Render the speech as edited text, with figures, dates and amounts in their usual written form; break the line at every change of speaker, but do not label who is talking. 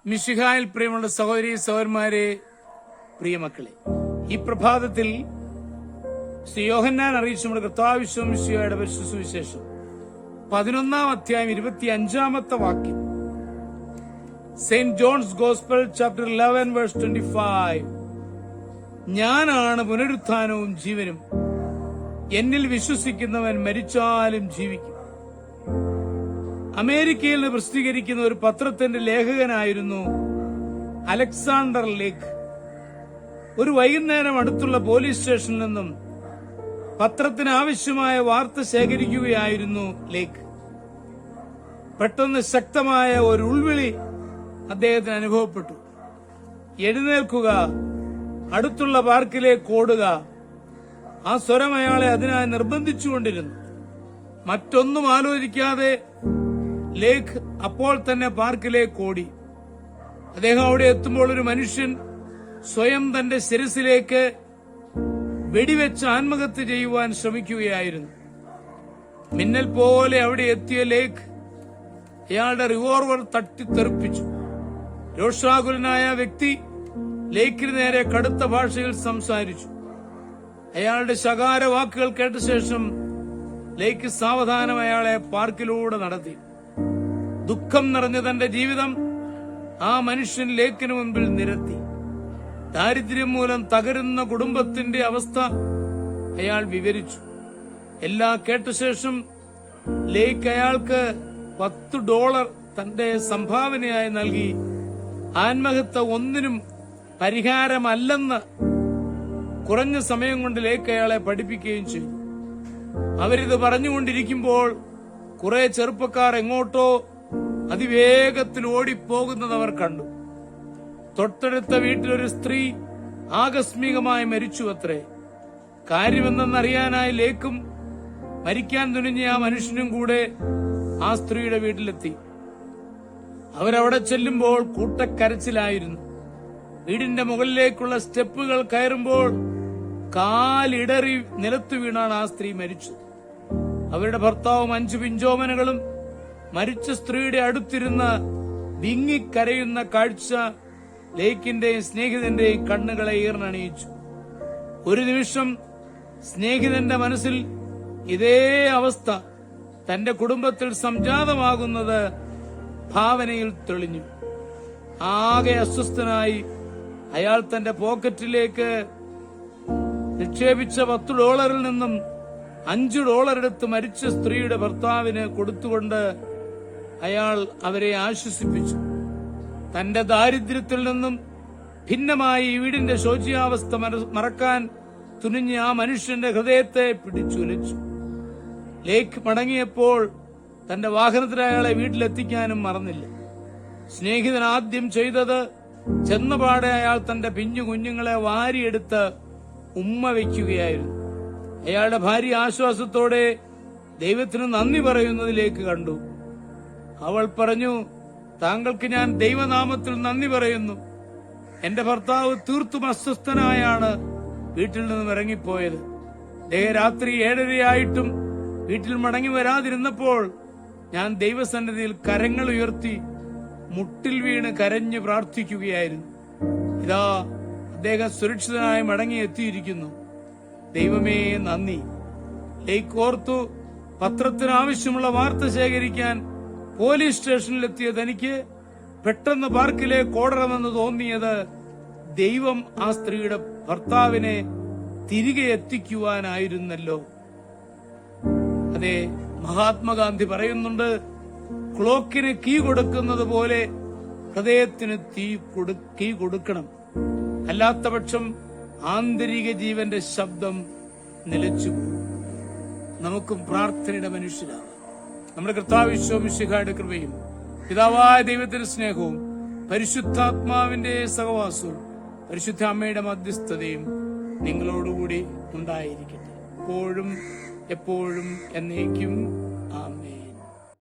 മിശിഹായിൽ പ്രിയമുള്ള സഹോദരി സഹോദരന്മാരെ, പ്രിയമക്കളെ, ഈ പ്രഭാതത്തിൽ ശ്രീ യോഹന്നാൻ അറിയിച്ച നമ്മുടെ കർത്താവ് മിശിഹായുടെ പരിശുദ്ധ സുവിശേഷം 11-ാം അധ്യായം 25-ാമത്തെ വാക്യം, saint John's gospel chapter 11 verse 25, ഞാനാണ് പുനരുത്ഥാനവും ജീവനും, എന്നിൽ വിശ്വസിക്കുന്നവൻ മരിച്ചാലും ജീവിക്കും. അമേരിക്കയിൽ നിന്ന് പ്രസിദ്ധീകരിക്കുന്ന ഒരു പത്രത്തിന്റെ ലേഖകനായിരുന്നു അലക്സാണ്ടർ ലേക്ക്. ഒരു വൈകുന്നേരം അടുത്തുള്ള പോലീസ് സ്റ്റേഷനിൽ നിന്നും പത്രത്തിന് ആവശ്യമായ വാർത്ത ശേഖരിക്കുകയായിരുന്നു ലേക്ക്. പെട്ടെന്ന് ശക്തമായ ഒരു ഉൾവിളി അദ്ദേഹത്തിന് അനുഭവപ്പെട്ടു. എഴുന്നേൽക്കുക, അടുത്തുള്ള പാർക്കിലേക്ക് ഓടുക. ആ സ്വരം അയാളെ അതിനായി നിർബന്ധിച്ചുകൊണ്ടിരുന്നു. മറ്റൊന്നും ആലോചിക്കാതെ ലേക്ക് അപ്പോൾ തന്നെ പാർക്കിലേക്ക് ഓടി. അദ്ദേഹം അവിടെ എത്തുമ്പോൾ ഒരു മനുഷ്യൻ സ്വയം തന്റെ ശിരസിലേക്ക് വെടിവെച്ച് ആത്മഹത്യ ചെയ്യുവാൻ ശ്രമിക്കുകയായിരുന്നു. മിന്നൽ പോലെ അവിടെ എത്തിയ ലേക്ക് അയാളുടെ റിവോൾവർ തട്ടിത്തെറിപ്പിച്ചു. രോഷാകുലനായ വ്യക്തി ലേക്കിന് നേരെ കടുത്ത ഭാഷയിൽ സംസാരിച്ചു. അയാളുടെ ശകാര വാക്കുകൾ കേട്ട ശേഷം ലേക്ക് സാവധാനം അയാളെ പാർക്കിലൂടെ നടത്തി. ദുഃഖം നിറഞ്ഞ തന്റെ ജീവിതം ആ മനുഷ്യൻ ലേക്കിന് മുൻപിൽ നിരത്തി. ദാരിദ്ര്യം മൂലം തകരുന്ന കുടുംബത്തിന്റെ അവസ്ഥ അയാൾ വിവരിച്ചു. എല്ലാം കേട്ട ശേഷം ലേക്ക് അയാൾക്ക് $10 തന്റെ സംഭാവനയായി നൽകി. ആത്മഹത്യ ഒന്നിനും പരിഹാരമല്ലെന്ന് കുറഞ്ഞ സമയം കൊണ്ട് ലേക്ക് അയാളെ പഠിപ്പിക്കുകയും ചെയ്തു. അവരിത് പറഞ്ഞുകൊണ്ടിരിക്കുമ്പോൾ കുറെ ചെറുപ്പക്കാർ എങ്ങോട്ടോ അതിവേഗത്തിൽ ഓടിപ്പോകുന്നത് അവർ കണ്ടു. തൊട്ടടുത്ത വീട്ടിലൊരു സ്ത്രീ ആകസ്മികമായി മരിച്ചുവത്രേ. കാര്യമെന്തെന്നറിയാനായി ലേക്കും മരിക്കാൻ തുനിഞ്ഞ ആ മനുഷ്യനും കൂടെ ആ സ്ത്രീയുടെ വീട്ടിലെത്തി. അവരവിടെ ചെല്ലുമ്പോൾ കൂട്ടക്കരച്ചിലായിരുന്നു. വീടിന്റെ മുകളിലേക്കുള്ള സ്റ്റെപ്പുകൾ കയറുമ്പോൾ കാലിടറി നിലത്തു വീണാണ് ആ സ്ത്രീ മരിച്ചത്. അവരുടെ ഭർത്താവും 5 പിഞ്ചോമനകളും മരിച്ച സ്ത്രീയുടെ അടുത്തിരുന്ന് വിങ്ങിക്കരയുന്ന കാഴ്ച ലേക്കിന്റെയും സ്നേഹിതന്റെയും കണ്ണുകളെ ഈർന്നണിയിച്ചു. ഒരു നിമിഷം സ്നേഹിതന്റെ മനസ്സിൽ ഇതേ അവസ്ഥ തന്റെ കുടുംബത്തിൽ സംജാതമാകുന്നത് ഭാവനയിൽ തെളിഞ്ഞു. ആകെ അസ്വസ്ഥനായി അയാൾ തന്റെ പോക്കറ്റിലേക്ക് നിക്ഷേപിച്ച $10 നിന്നും $5 എടുത്ത് മരിച്ച സ്ത്രീയുടെ ഭർത്താവിന് കൊടുത്തുകൊണ്ട് അയാൾ അവരെ ആശ്വസിപ്പിച്ചു. തന്റെ ദാരിദ്ര്യത്തിൽ നിന്നും ഭിന്നമായി വീടിന്റെ ശോച്യാവസ്ഥ മറക്കാൻ തുനിഞ്ഞ ആ മനുഷ്യന്റെ ഹൃദയത്തെ പിടിച്ചുലച്ചു. ലേക്ക് മടങ്ങിയപ്പോൾ തന്റെ വാഹനത്തിൽ അയാളെ വീട്ടിലെത്തിക്കാനും മറന്നില്ല. സ്നേഹിതൻ ആദ്യം ചെയ്തത് ചെന്നപാടെ അയാൾ തന്റെ പിഞ്ഞു കുഞ്ഞുങ്ങളെ വാരിയെടുത്ത് ഉമ്മ വയ്ക്കുകയായിരുന്നു. അയാളുടെ ഭാര്യ ആശ്വാസത്തോടെ ദൈവത്തിന് നന്ദി പറയുന്നതിലേക്ക് കണ്ടു. അവൾ പറഞ്ഞു, താങ്കൾക്ക് ഞാൻ ദൈവനാമത്തിൽ നന്ദി പറയുന്നു. എന്റെ ഭർത്താവ് തീർത്തും അസ്വസ്ഥനായാണ് വീട്ടിൽ നിന്നും ഇറങ്ങിപ്പോയത്. രാത്രി 7:30 വീട്ടിൽ മടങ്ങി വരാതിരുന്നപ്പോൾ ഞാൻ ദൈവസന്നിധിയിൽ കരങ്ങൾ ഉയർത്തി മുട്ടിൽ വീണ് കരഞ്ഞു പ്രാർത്ഥിക്കുകയായിരുന്നു. ഇതാ അദ്ദേഹം സുരക്ഷിതനായി മടങ്ങിയെത്തിയിരിക്കുന്നു. ദൈവമേ നന്ദി. ലേക്ക് ഓർത്തു, പത്രത്തിന് ആവശ്യമുള്ള വാർത്ത ശേഖരിക്കാൻ പോലീസ് സ്റ്റേഷനിലെത്തിയ തനിക്ക് പെട്ടെന്ന് പാർക്കിലേക്ക് ഓടണമെന്ന് തോന്നിയത് ദൈവം ആ സ്ത്രീയുടെ ഭർത്താവിനെ തിരികെ എത്തിക്കുവാനായിരുന്നല്ലോ. അതെ, മഹാത്മാഗാന്ധി പറയുന്നുണ്ട്, ക്ലോക്കിന് കീ കൊടുക്കുന്നത് പോലെ ഹൃദയത്തിന് കീ കൊടുക്കണം. അല്ലാത്ത പക്ഷം ആന്തരിക ജീവന്റെ ശബ്ദം നിലച്ചു. നമുക്കും പ്രാർത്ഥനയുടെ മനുഷ്യരാണ്. നമ്മുടെ കർത്താവ് മിശിഹായുടെ കൃപയും പിതാവായ ദൈവത്തിന്റെ സ്നേഹവും പരിശുദ്ധാത്മാവിന്റെ സഹവാസവും പരിശുദ്ധ അമ്മയുടെ മധ്യസ്ഥതയും നിങ്ങളോടുകൂടി ഉണ്ടായിരിക്കട്ടെ, എപ്പോഴും എപ്പോഴും എന്നേക്കും.